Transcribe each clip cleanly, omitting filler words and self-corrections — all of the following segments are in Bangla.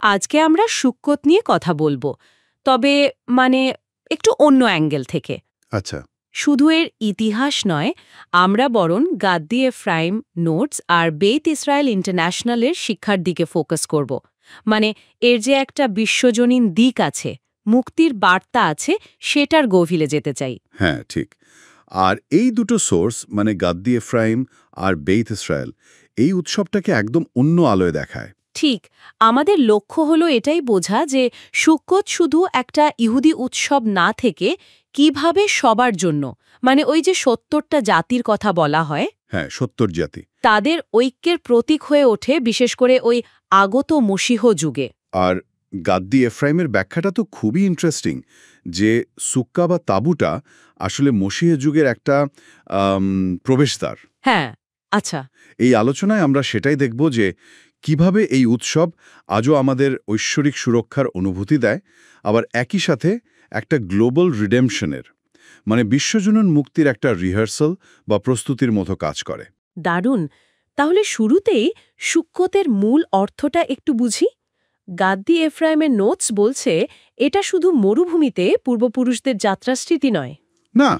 আজকে আমরা সুক্কোত নিয়ে কথা বলবো, তবে মানে একটু অন্য অ্যাঙ্গেল থেকে। আচ্ছা। শুধু এর ইতিহাস নয়, আমরা বরং গাদ্দি এফ্রাইম নোটস আর বেত ইসরায়েল ইন্টারন্যাশনালের শিক্ষার দিকে ফোকাস করব। মানে এর যে একটা বিশ্বজনীন দিক আছে, মুক্তির বার্তা আছে, সেটার গভীরে যেতে চাই। হ্যাঁ, ঠিক। আর এই দুটো সোর্স মানে গাদ্দি এফ্রাইম আর বেইত ইসরায়েল এই উৎসবটাকে একদম অন্য আলোয় দেখায়। ঠিক, আমাদের লক্ষ্য হলো এটাই বোঝা যে সুক্কোত শুধু একটা ইহুদি উৎসব না থেকে কিভাবে সবার জন্য, মানে ওই যে ৭০টা জাতির কথা বলা হয়, হ্যাঁ, ৭০ জাতি, তাদের ঐক্যের প্রতীক হয়ে ওঠে, বিশেষ করে ওই আগত মসীহ যুগে। আর গাদ্দি এফ্রাইমের ব্যাখ্যাটা তো খুবই ইন্টারেস্টিং, যে সুক্কা বা তাঁবুটা আসলে মসীহ যুগের একটা প্রবেশদ্বার। হ্যাঁ, আচ্ছা। এই আলোচনায় আমরা সেটাই দেখব যে কিভাবে এই উৎসব আজও আমাদের ঐশ্বরিক সুরক্ষার অনুভূতি দেয়, আবার একই সাথে একটা গ্লোবাল রিডেমশনের মানে বিশ্বজনীন মুক্তির একটা রিহার্সাল বা প্রস্তুতির মতো কাজ করে। দারুণ। তাহলে শুরুতেই সুক্কোতের মূল অর্থটা একটু বুঝি। গাদ্দি এফ্রাইমের নোটস বলছে এটা শুধু মরুভূমিতে পূর্বপুরুষদের যাত্রাস্মৃতি নয়, না,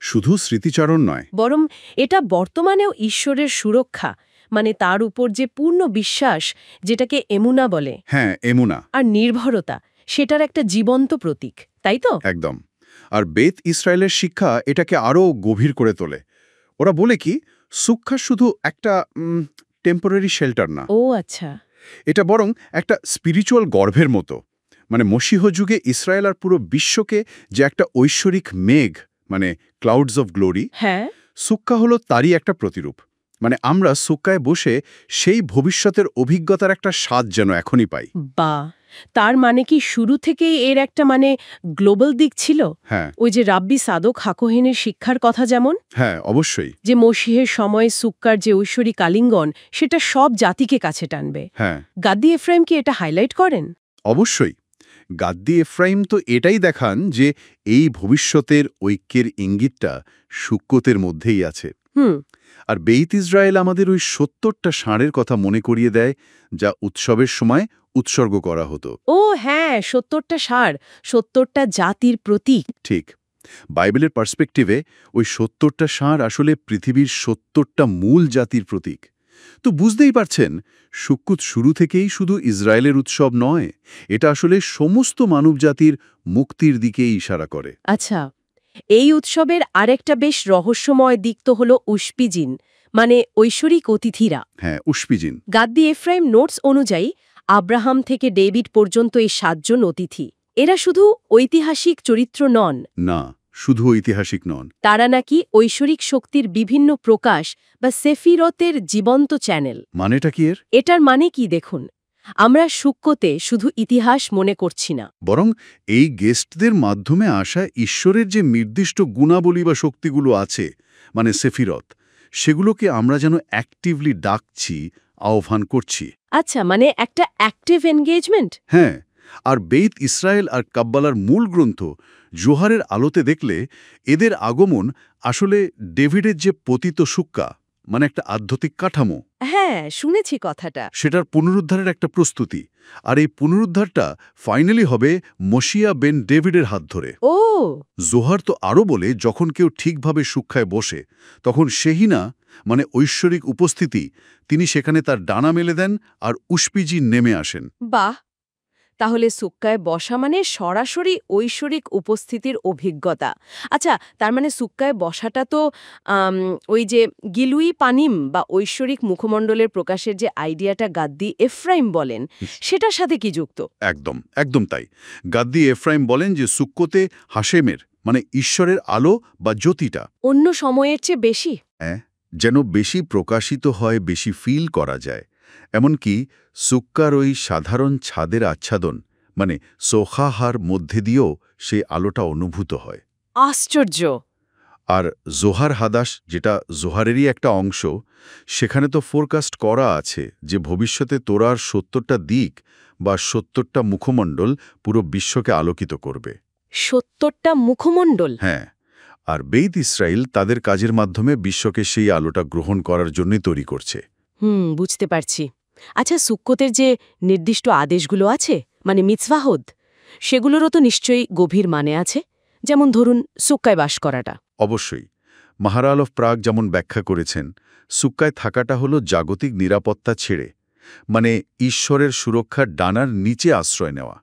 শুধু স্মৃতিচারণ নয়, বরং এটা বর্তমানেও ঈশ্বরের সুরক্ষা, মানে তার উপর যে পূর্ণ বিশ্বাস, যেটাকে এমুনা বলে, হ্যাঁ, এমুনা, আর নির্ভরতা, সেটার একটা জীবন্ত প্রতীক, তাই তো? একদম। আর বেত ইসরায়েলের শিক্ষা এটাকে আরও গভীর করে তোলে। ওরা বলে কি, সুক্কা শুধু একটা টেম্পোরারি শেল্টার না, ও আচ্ছা। এটা বরং একটা স্পিরিচুয়াল গর্ভের মতো। মানে মসীহ যুগে ইসরায়েল আর পুরো বিশ্বকে যে একটা ঐশ্বরিক মেঘ, মানে ক্লাউডস অফ গ্লোরি, হ্যাঁ, সুক্কা হলো তারই একটা প্রতিরূপ। মানে আমরা সুক্কায় বসে সেই ভবিষ্যতের অভিজ্ঞতার একটা স্বাদ যেন এখনই পাই। বা তার মানে কি শুরু থেকেই এর একটা মানে গ্লোবাল দিক ছিল? হ্যাঁ, ওই যে রাব্বি সাদক হাকোহেনের শিক্ষার কথা যেমন, হ্যাঁ, অবশ্যই। যে মসীহের সময় সুক্কার যে ঐশ্বরিক আলিঙ্গন, সেটা সব জাতিকে কাছে টানবে। হ্যাঁ, গাদ্দি এফ্রাইম কি এটা হাইলাইট করেন? অবশ্যই। গাদ্দি এফ্রাইম তো এটাই দেখান যে এই ভবিষ্যতের ঐক্যের ইঙ্গিতটা সুক্কোতের মধ্যেই আছে। হুম। আর বেইত ইসরায়েল আমাদের ওই ৭০টা ষাঁড়ের কথা মনে করিয়ে দেয়, যা উৎসবের সময় উৎসর্গ করা হতো। ও হ্যাঁ, ৭০টা ষাঁড়, ৭০টা জাতির প্রতীক। ঠিক। বাইবেলের পার্সপেক্টিভে ওই ৭০টা ষাঁড় আসলে পৃথিবীর ৭০টা মূল জাতির প্রতীক। তো বুঝতেই পারছেন, সুক্কুত শুরু থেকেই শুধু ইসরায়েলের উৎসব নয়, এটা আসলে সমস্ত মানবজাতির মুক্তির দিকেই ইশারা করে। আচ্ছা, এই উৎসবের আরেকটা বেশ রহস্যময় দিক তো হল উশপিজিন, মানে ঐশ্বরিক অতিথিরা। হ্যাঁ, উশপিজিন। গাদ্দি এফ্রাইম নোটস অনুযায়ী আব্রাহাম থেকে ডেভিড পর্যন্ত এই ৭ জন অতিথি, এরা শুধু ঐতিহাসিক চরিত্র নন। না, শুধু ঐতিহাসিক নন, তারা নাকি ঐশ্বরিক শক্তির বিভিন্ন প্রকাশ বা সেফিরতের জীবন্ত চ্যানেল। মানেটা কি এর? এটার মানে কি দেখুন, আমরা সুক্কোতে শুধু ইতিহাস মনে করছি না, বরং এই গেস্টদের মাধ্যমে আসা ঈশ্বরের যে নির্দিষ্ট গুণাবলী বা শক্তিগুলো আছে, মানে সেফিরত, সেগুলোকে আমরা যেন অ্যাক্টিভলি ডাকছি, আহ্বান করছি। আচ্ছা, মানে একটা অ্যাক্টিভ এনগেজমেন্ট। হ্যাঁ, আর বেইত ইসরায়েল আর কাব্বালার মূল গ্রন্থ জোহারের আলোতে দেখলে এদের আগমন আসলে ডেভিডের যে পতিত সুক্কা, মানে একটা আধ্যাত্মিক কাঠামো, হ্যাঁ, শুনেছি কথাটা। সেটার পুনরুদ্ধারের একটা প্রস্তুতি। আর এই পুনরুদ্ধারটা ফাইনালি হবে মশিয়া বেন ডেভিডের হাত ধরে। ও জোহার তো আরও বলে, যখন কেউ ঠিকভাবে সুক্কায় বসে, তখন সেহিনা মানে ঐশ্বরিক উপস্থিতি, তিনি সেখানে তার ডানা মেলে দেন আর উশপিজি নেমে আসেন। বাহ, তাহলে সুক্কায় বসা মানে সরাসরি ঐশ্বরিক উপস্থিতির অভিজ্ঞতা। আচ্ছা, তার মানে সুক্কায় বসাটা তো ওই যে গিলুই পানিম বা ঐশ্বরিক মুখমণ্ডলের প্রকাশের যে আইডিয়াটা গাদ্দি এফ্রাইম বলেন, সেটার সাথে কি যুক্ত? একদম, একদম তাই। গাদ্দি এফ্রাইম বলেন যে সুক্কোতে হাশেমের মানে ঈশ্বরের আলো বা জ্যোতিটা অন্য সময়ের চেয়ে বেশি, যেন বেশি প্রকাশিত হয়, বেশি ফিল করা যায়। এমনকি সুক্কার ওই সাধারণ ছাদের আচ্ছাদন মানে সোখাহার মধ্যে দিয়েও সেই আলোটা অনুভূত হয়। আশ্চর্য। আর জোহার হাদাস, যেটা জোহারেরই একটা অংশ, সেখানে তো ফোরকাস্ট করা আছে যে ভবিষ্যতে তোরার ৭০টা দিক বা ৭০টা মুখমণ্ডল পুরো বিশ্বকে আলোকিত করবে। ৭০টা মুখমণ্ডল? হ্যাঁ, আর বেইত ইসরায়েল তাদের কাজের মাধ্যমে বিশ্বকে সেই আলোটা গ্রহণ করার জন্যই তৈরি করছে। বুঝতে পারছি। আচ্ছা, সুক্কতের যে নির্দিষ্ট আদেশগুলো আছে, মানে মিৎসভাহদ, সেগুলোরও তো নিশ্চয়ই গভীর মানে আছে। যেমন ধরুন সুক্কায় বাস করাটা। অবশ্যই। মাহারাল অফ প্রাগ যেমন ব্যাখ্যা করেছেন, সুক্কায় থাকাটা হলো জাগতিক নিরাপত্তা ছেড়ে, মানে ঈশ্বরের সুরক্ষার ডানার নিচে আশ্রয় নেওয়া,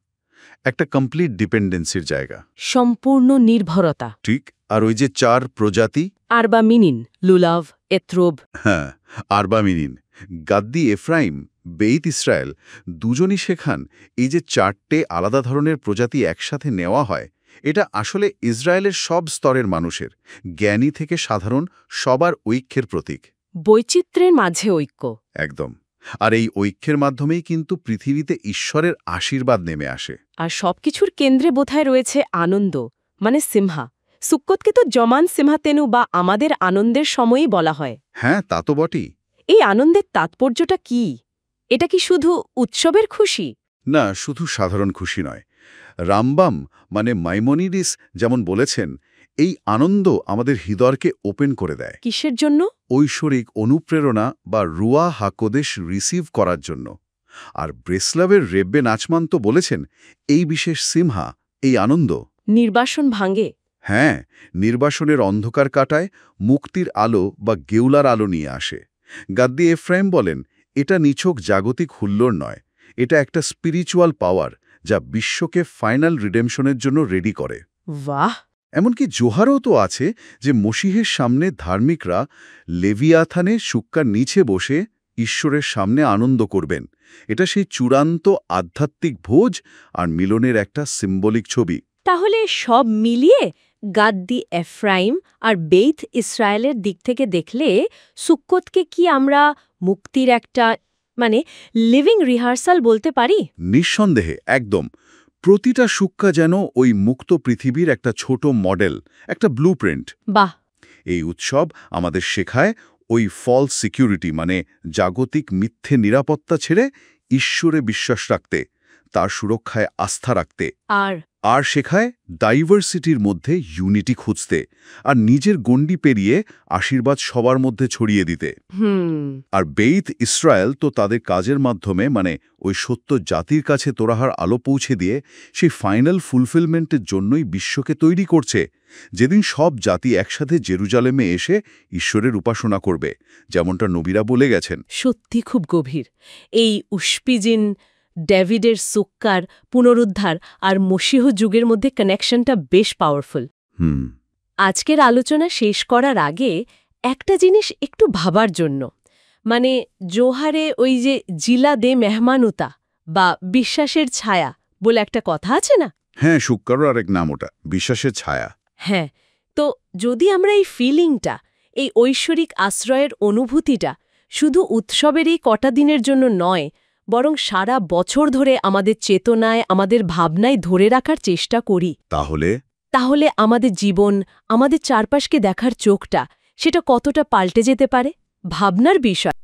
একটা কমপ্লিট ডিপেন্ডেন্সির জায়গা। সম্পূর্ণ নির্ভরতা। ঠিক। আর ওই যে 4 প্রজাতি, আরবা মিনিন, লুলাভ, এত্রোব। হ্যাঁ, আরবামিনিন, গাদ্দি এফ্রাইম, বেইত ইসরায়েল, দুজনই শেখান এই যে 4টে আলাদা ধরনের প্রজাতি একসাথে নেওয়া হয়, এটা আসলে ইসরায়েলের সব স্তরের মানুষের, জ্ঞানী থেকে সাধারণ, সবার ঐক্যের প্রতীক। বৈচিত্র্যের মাঝে ঐক্য। একদম। আর এই ঐক্যের মাধ্যমেই কিন্তু পৃথিবীতে ঈশ্বরের আশীর্বাদ নেমে আসে। আর সবকিছুর কেন্দ্রে বোধহয় রয়েছে আনন্দ, মানে সিমহা। সুক্কতকে তো জমান সিমহাতেনু বা আমাদের আনন্দের সময়ই বলা হয়। হ্যাঁ, তা তো বটেই। এই আনন্দের তাৎপর্যটা কি? এটা কি শুধু উৎসবের খুশি? না, শুধু সাধারণ খুশি নয়। রামবাম মানে মাইমনিডিস যেমন বলেছেন, এই আনন্দ আমাদের হৃদয়কে ওপেন করে দেয় কিসের জন্য? ঐশ্বরিক অনুপ্রেরণা বা রুয়া হাকোদেশ রিসিভ করার জন্য। আর ব্রেসলাভের রেব্বে নাচমান তো বলেছেন, এই বিশেষ সিমহা, এই আনন্দ নির্বাসন ভাঙে। হ্যাঁ, নির্বাসনের অন্ধকার কাটায়, মুক্তির আলো বা গেউলার আলো নিয়ে আসে। গাদ্দি এফ্রাইম বলেন, এটা নিছক জাগতিক হুল্লোড় নয়, এটা একটা স্পিরিচুয়াল পাওয়ার যা বিশ্বকে ফাইনাল রিডেমশনের জন্য রেডি করে। বাহ! এমনকি জোহারও তো আছে যে মসিহের সামনে ধার্মিকরা লেভিয়াথানে সুক্কার নিচে বসে ঈশ্বরের সামনে আনন্দ করবেন। এটা সেই চূড়ান্ত আধ্যাত্মিক ভোজ আর মিলনের একটা সিম্বলিক ছবি। তাহলে সব মিলিয়ে গাদ্দি এফ্রাইম আর বেইত ইসরায়েলের দিক থেকে দেখলে সুক্কতকে কি আমরা মুক্তির একটা মানে লিভিং রিহার্সাল বলতে পারি? নিঃসন্দেহে, একদম। প্রতিটা সুক্কা যেন ওই মুক্ত পৃথিবীর একটা ছোট মডেল, একটা ব্লুপ্রিন্ট। বাহ! এই উৎসব আমাদের শেখায় ওই ফলস সিকিউরিটি মানে জাগতিক মিথ্যে নিরাপত্তা ছেড়ে ঈশ্বরে বিশ্বাস রাখতে, তার সুরক্ষায় আস্থা রাখতে। আর আর শেখায় ডাইভার্সিটির মধ্যে ইউনিটি খুঁজতে, আর নিজের গণ্ডি পেরিয়ে আশীর্বাদ সবার মধ্যে ছড়িয়ে দিতে। আর বেইত ইসরায়েল তো তাদের কাজের মাধ্যমে মানে ওই সত্য জাতির কাছে তোরাহার আলো পৌঁছে দিয়ে সেই ফাইনাল ফুলফিলমেন্টের জন্যই বিশ্বকে তৈরি করছে, যেদিন সব জাতি একসাথে জেরুজালেমে এসে ঈশ্বরের উপাসনা করবে, যেমনটা নবীরা বলে গেছেন। সত্যি খুব গভীর। এই উশপিজিন, ডেভিডের সুক্কার পুনরুদ্ধার আর মসীহ যুগের মধ্যে কানেকশনটা বেশ পাওয়ারফুল। আজকের আলোচনা শেষ করার আগে একটা জিনিস একটু ভাবার জন্য, মানে জোহারে ওই যে জিলা দে মেহমানুতা বা বিশ্বাসের ছায়া বলে একটা কথা আছে না? হ্যাঁ, সুক্কারও আরেক নাম ওটা, বিশ্বাসের ছায়া। হ্যাঁ, তো যদি আমরা এই ফিলিংটা, এই ঐশ্বরিক আশ্রয়ের অনুভূতিটা শুধু উৎসবের এই কটা দিনের জন্য নয়, বরং সারা বছর ধরে আমাদের চেতনায়, আমাদের ভাবনায় ধরে রাখার চেষ্টা করি, তাহলে আমাদের জীবন, আমাদের চারপাশকে দেখার চোখটা, সেটা কতটা পাল্টে যেতে পারে? ভাবনার বিষয়।